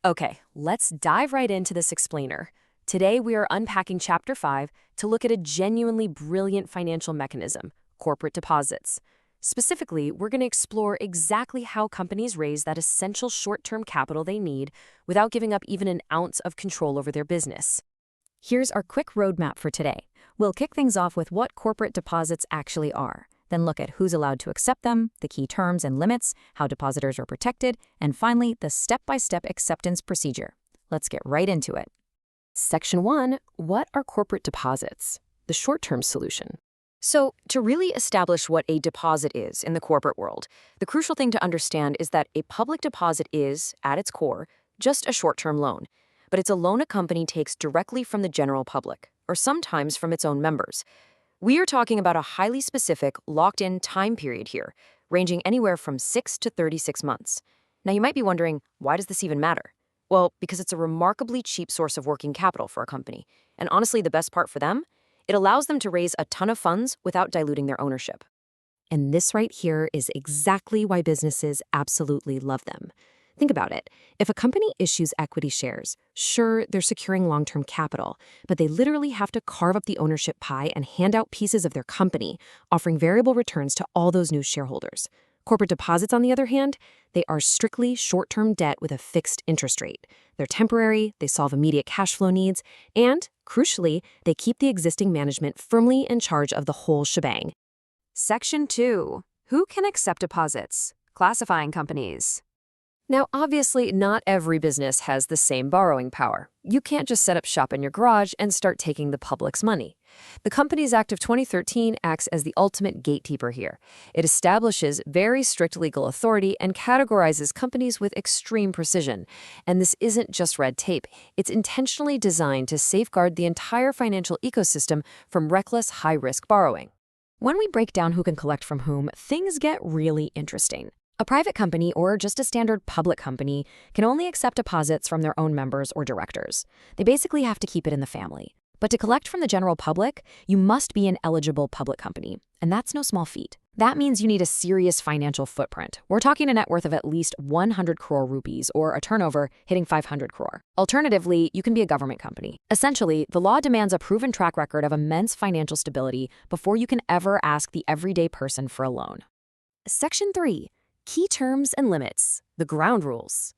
Okay, let's dive right into this explainer. Today, we are unpacking Chapter 5 to look at a genuinely brilliant financial mechanism, corporate deposits. Specifically, we're going to explore exactly how companies raise that essential short-term capital they need without giving up even an ounce of control over their business. Here's our quick roadmap for today. We'll kick things off with what corporate deposits actually are, then look at who's allowed to accept them, the key terms and limits, how depositors are protected, and finally, the step-by-step acceptance procedure. Let's get right into it. Section 1, what are corporate deposits? The short-term solution. So, to really establish what a deposit is in the corporate world, the crucial thing to understand is that a public deposit is, at its core, just a short-term loan. But it's a loan a company takes directly from the general public, or sometimes from its own members. We are talking about a highly specific, locked-in time period here, ranging anywhere from 6 to 36 months. Now, you might be wondering, why does this even matter? Well, because it's a remarkably cheap source of working capital for a company. And honestly, the best part for them? It allows them to raise a ton of funds without diluting their ownership. And this right here is exactly why businesses absolutely love them. Think about it. If a company issues equity shares, sure, they're securing long-term capital, but they literally have to carve up the ownership pie and hand out pieces of their company, offering variable returns to all those new shareholders. Corporate deposits, on the other hand, they are strictly short-term debt with a fixed interest rate. They're temporary, they solve immediate cash flow needs, and, crucially, they keep the existing management firmly in charge of the whole shebang. Section 2. Who can accept deposits? Classifying companies. Now, obviously, not every business has the same borrowing power. You can't just set up shop in your garage and start taking the public's money. The Companies Act of 2013 acts as the ultimate gatekeeper here. It establishes very strict legal authority and categorizes companies with extreme precision. And this isn't just red tape. It's intentionally designed to safeguard the entire financial ecosystem from reckless, high-risk borrowing. When we break down who can collect from whom, things get really interesting. A private company, or just a standard public company, can only accept deposits from their own members or directors. They basically have to keep it in the family. But to collect from the general public, you must be an eligible public company, and that's no small feat. That means you need a serious financial footprint. We're talking a net worth of at least 100 crore rupees, or a turnover hitting 500 crore. Alternatively, you can be a government company. Essentially, the law demands a proven track record of immense financial stability before you can ever ask the everyday person for a loan. Section 3. Key terms and limits, the ground rules.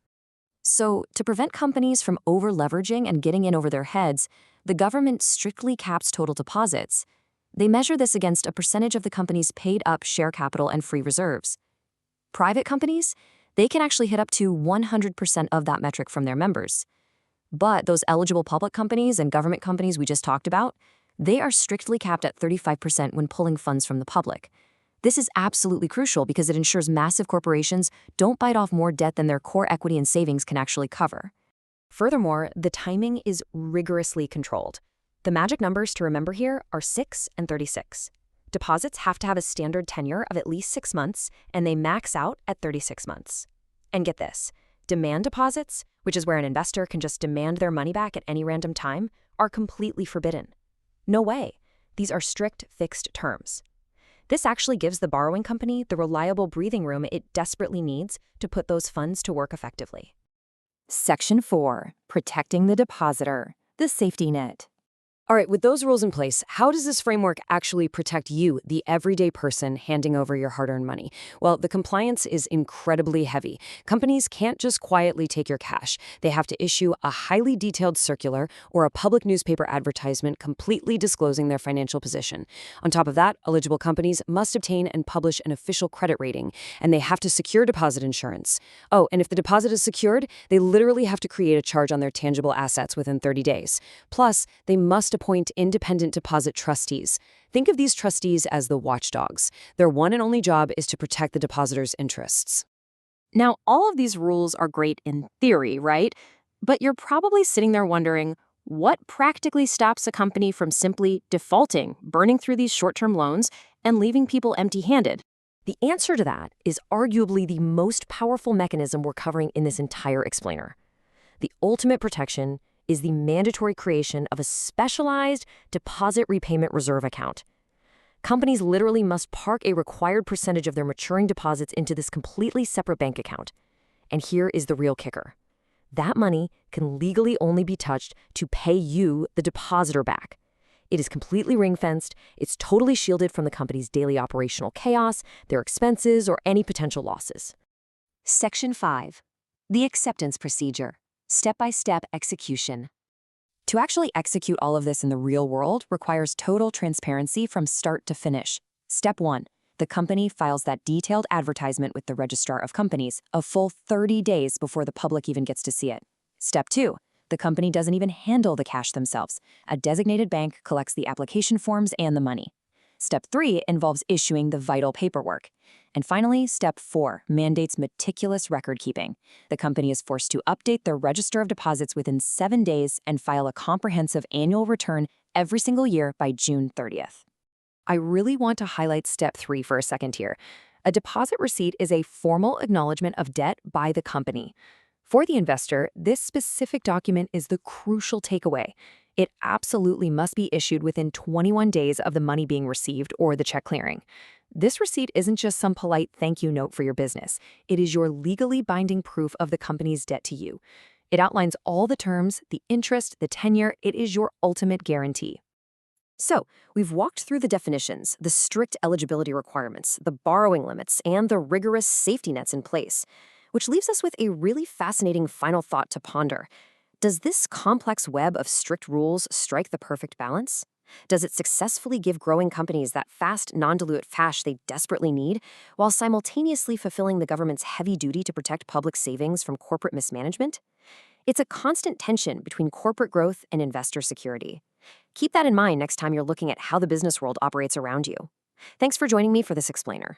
So, to prevent companies from over-leveraging and getting in over their heads, the government strictly caps total deposits. They measure this against a percentage of the company's paid-up share capital and free reserves. Private companies, they can actually hit up to 100% of that metric from their members. But those eligible public companies and government companies we just talked about, they are strictly capped at 35% when pulling funds from the public. This is absolutely crucial because it ensures massive corporations don't bite off more debt than their core equity and savings can actually cover. Furthermore, the timing is rigorously controlled. The magic numbers to remember here are 6 and 36. Deposits have to have a standard tenure of at least 6 months, and they max out at 36 months. And get this, demand deposits, which is where an investor can just demand their money back at any random time, are completely forbidden. No way. These are strict, fixed terms. This actually gives the borrowing company the reliable breathing room it desperately needs to put those funds to work effectively. Section 4. Protecting the depositor, the safety net. All right, with those rules in place, how does this framework actually protect you, the everyday person handing over your hard-earned money? Well, the compliance is incredibly heavy. Companies can't just quietly take your cash. They have to issue a highly detailed circular or a public newspaper advertisement completely disclosing their financial position. On top of that, eligible companies must obtain and publish an official credit rating, and they have to secure deposit insurance. Oh, and if the deposit is secured, they literally have to create a charge on their tangible assets within 30 days. Plus, they must appoint independent deposit trustees. Think of these trustees as the watchdogs. Their one and only job is to protect the depositor's interests. Now, all of these rules are great in theory, right? But you're probably sitting there wondering, what practically stops a company from simply defaulting, burning through these short-term loans, and leaving people empty-handed? The answer to that is arguably the most powerful mechanism we're covering in this entire explainer. The ultimate protection is the mandatory creation of a specialized deposit repayment reserve account. Companies literally must park a required percentage of their maturing deposits into this completely separate bank account. And here is the real kicker. that money can legally only be touched to pay you, the depositor, back. It is completely ring-fenced, it's totally shielded from the company's daily operational chaos, their expenses, or any potential losses. Section 5. The acceptance procedure. Step-by-step execution. To actually execute all of this in the real world requires total transparency from start to finish. Step 1. The company files that detailed advertisement with the Registrar of Companies a full 30 days before the public even gets to see it. Step 2. The company doesn't even handle the cash themselves. A designated bank collects the application forms and the money. Step 3 involves issuing the vital paperwork. And finally, Step 4 mandates meticulous record-keeping. The company is forced to update their Register of Deposits within 7 days and file a comprehensive annual return every single year by June 30th. I really want to highlight Step 3 for a second here. A deposit receipt is a formal acknowledgement of debt by the company. For the investor, this specific document is the crucial takeaway. It absolutely must be issued within 21 days of the money being received or the check clearing. This receipt isn't just some polite thank you note for your business. It is your legally binding proof of the company's debt to you. It outlines all the terms, the interest, the tenure. It is your ultimate guarantee. So, we've walked through the definitions, the strict eligibility requirements, the borrowing limits, and the rigorous safety nets in place, which leaves us with a really fascinating final thought to ponder. Does this complex web of strict rules strike the perfect balance? Does it successfully give growing companies that fast, non-dilute cash they desperately need, while simultaneously fulfilling the government's heavy duty to protect public savings from corporate mismanagement? It's a constant tension between corporate growth and investor security. Keep that in mind next time you're looking at how the business world operates around you. Thanks for joining me for this explainer.